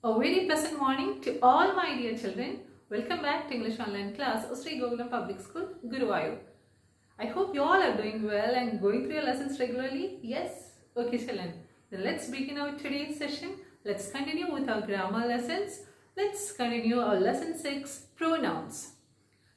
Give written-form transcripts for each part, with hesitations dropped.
A very pleasant morning to all my dear children. Welcome back to English Online class of Sri Gokulam Public School, Guruvayur. I hope you all are doing well and going through your lessons regularly. Yes? Okay, children. Then let's begin our today's session. Let's continue with our grammar lessons. Let's continue our lesson 6, pronouns.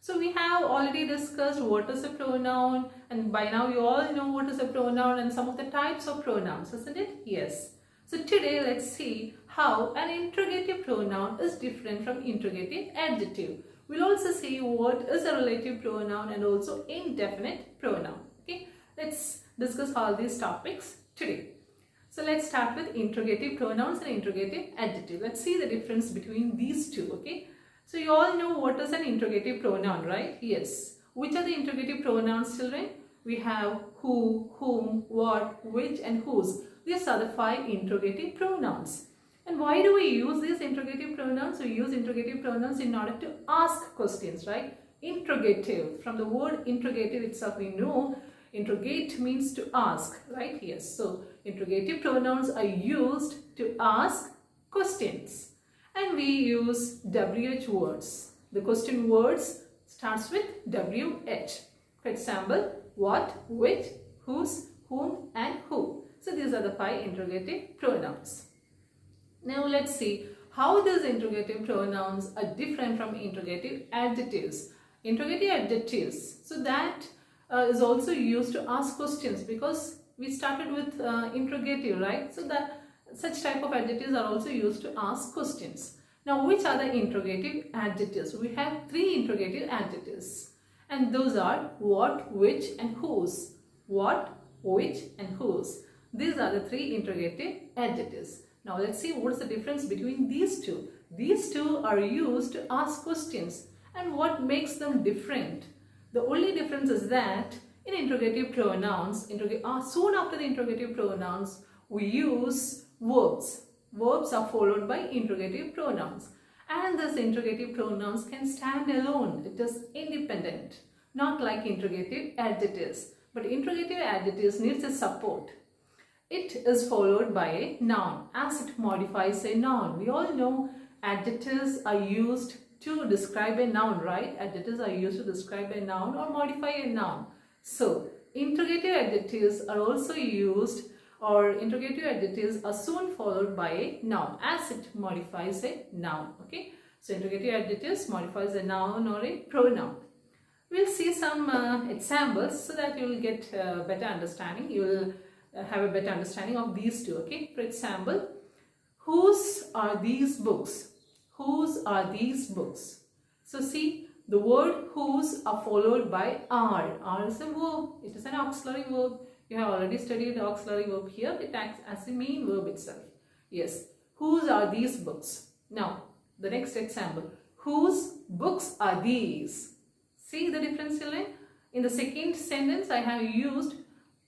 So we have already discussed what is a pronoun, and by now you all know what is a pronoun and some of the types of pronouns, isn't it? Yes. So today let's see how an interrogative pronoun is different from interrogative adjective. We'll also see what is a relative pronoun and also indefinite pronoun. Okay, let's discuss all these topics today. So let's start with interrogative pronouns and interrogative adjective. Let's see the difference between these two. Okay, so you all know what is an interrogative pronoun, right? Yes. Which are the interrogative pronouns, children? We have who, whom, what, which and whose. These are the 5 interrogative pronouns. And why do we use these interrogative pronouns? We use interrogative pronouns in order to ask questions, right? Interrogative. From the word interrogative itself, we know interrogate means to ask, right? Yes. So, interrogative pronouns are used to ask questions. And we use WH words. The question words starts with WH. For example, what, which, whose, whom and who. So these are the 5 interrogative pronouns. Now let's see how these interrogative pronouns are different from interrogative adjectives. Interrogative adjectives, so that is also used to ask questions, because we started with interrogative, right? So that such type of adjectives are also used to ask questions. Now which are the interrogative adjectives? We have 3 interrogative adjectives, and those are what, which and whose. What, which and whose. These are the 3 interrogative adjectives. Now let's see what's the difference between these two. These two are used to ask questions, and what makes them different? The only difference is that in interrogative pronouns, soon after the interrogative pronouns, we use verbs. Verbs are followed by interrogative pronouns, and these interrogative pronouns can stand alone. It is independent, not like interrogative adjectives. But interrogative adjectives needs a support. It is followed by a noun as it modifies a noun. We all know adjectives are used to describe a noun, right? Adjectives are used to describe a noun or modify a noun. So, interrogative adjectives are also used, or interrogative adjectives are soon followed by a noun as it modifies a noun. Okay? So, interrogative adjectives modifies a noun or a pronoun. We'll see some examples so that you will get better understanding. You will have a better understanding of these two. Okay, for example, whose are these books? Whose are these books? So see, the word whose are followed by are. Are is a verb. It is an auxiliary verb. You have already studied the auxiliary verb here. It acts as the main verb itself. Yes, whose are these books? Now, the next example, whose books are these? See the difference, children? In the second sentence, I have used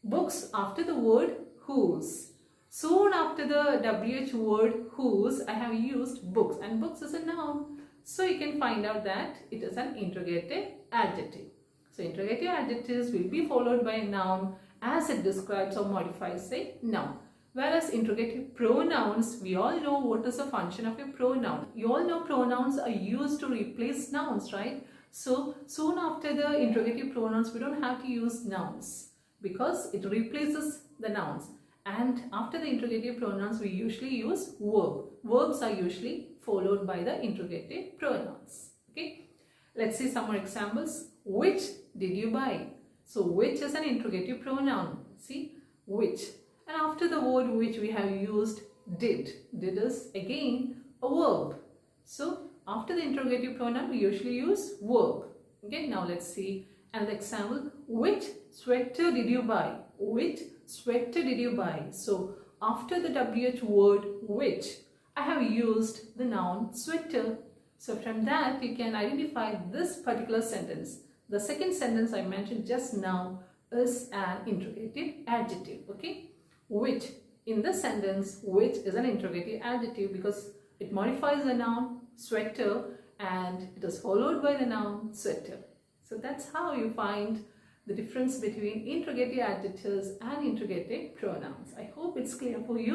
books after the word whose. Soon after the WH word whose, I have used books, and books is a noun. So you can find out that it is an interrogative adjective. So interrogative adjectives will be followed by a noun as it describes or modifies a noun. Whereas interrogative pronouns, we all know what is the function of a pronoun. You all know pronouns are used to replace nouns, right? So soon after the interrogative pronouns, we don't have to use nouns, because it replaces the nouns. And after the interrogative pronouns, we usually use verb. Verbs are usually followed by the interrogative pronouns. Okay, let's see some more examples. Which did you buy? So which is an interrogative pronoun. See, which. And after the word which, we have used did. Did is again a verb. So after the interrogative pronoun, we usually use verb. Okay, now let's see another example. Which sweater did you buy? Which sweater did you buy? So after the WH word which, I have used the noun sweater. So from that you can identify this particular sentence. The second sentence I mentioned just now is an interrogative adjective. Okay, which, in this sentence, which is an interrogative adjective because it modifies the noun sweater and it is followed by the noun sweater. So that's how you find the difference between interrogative adjectives and interrogative pronouns. I hope it's clear for you.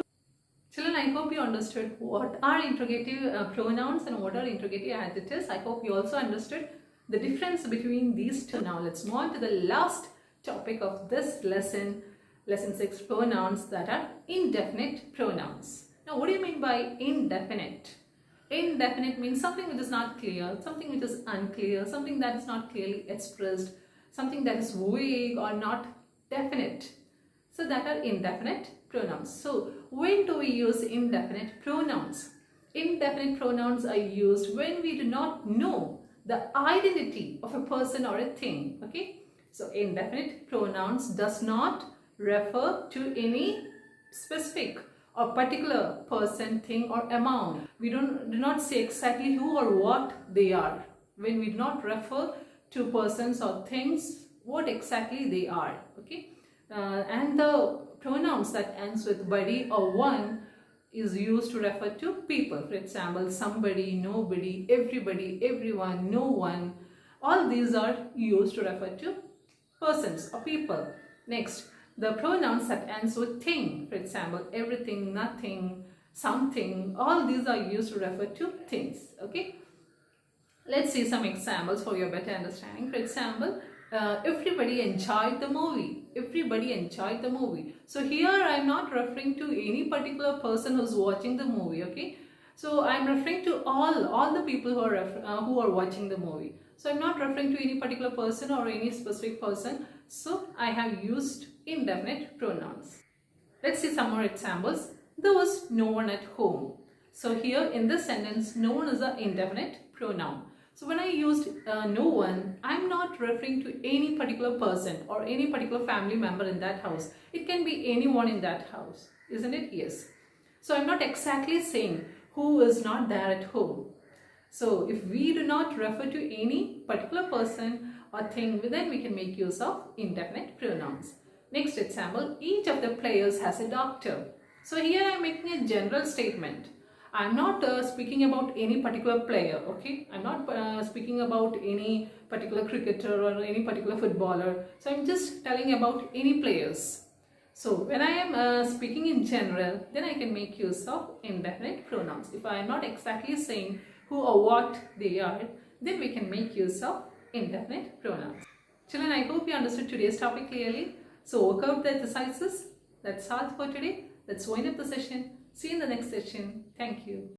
Children, I hope you understood what are interrogative pronouns and what are interrogative adjectives. I hope you also understood the difference between these two. Now let's move on to the last topic of this lesson, lesson 6, pronouns that are indefinite pronouns. Now what do you mean by indefinite? Indefinite means something which is not clear, something which is unclear, something that is not clearly expressed, something that is vague or not definite. So that are indefinite pronouns. So when do we use indefinite pronouns? Indefinite pronouns are used when we do not know the identity of a person or a thing. Okay. So indefinite pronouns does not refer to any specific or particular person, thing or amount. We do not say exactly who or what they are. When we do not refer to persons or things, what exactly they are. Okay. And the pronouns that ends with buddy or one is used to refer to people. For example, somebody, nobody, everybody, everyone, no one. All these are used to refer to persons or people. Next, the pronouns that ends with thing. For example, everything, nothing, something. All these are used to refer to things. Okay. Let's see some examples for your better understanding. For example, everybody enjoyed the movie. Everybody enjoyed the movie. So here I am not referring to any particular person who's watching the movie. Okay. So I am referring to all the people who are watching the movie. So I am not referring to any particular person or any specific person. So I have used indefinite pronouns. Let's see some more examples. There was no one at home. So here in this sentence, no one is an indefinite pronoun. So when I used no one, I'm not referring to any particular person or any particular family member in that house. It can be anyone in that house, isn't it? Yes. So I'm not exactly saying who is not there at home. So if we do not refer to any particular person or thing, then we can make use of indefinite pronouns. Next example, each of the players has a doctor. So here I'm making a general statement. I'm not speaking about any particular player, okay? I'm not speaking about any particular cricketer or any particular footballer. So I'm just telling about any players. So when I am speaking in general, then I can make use of indefinite pronouns. If I am not exactly saying who or what they are, then we can make use of indefinite pronouns. Children, I hope you understood today's topic clearly. So work out the exercises. That's all for today. Let's wind up the session. See you in the next session. Thank you.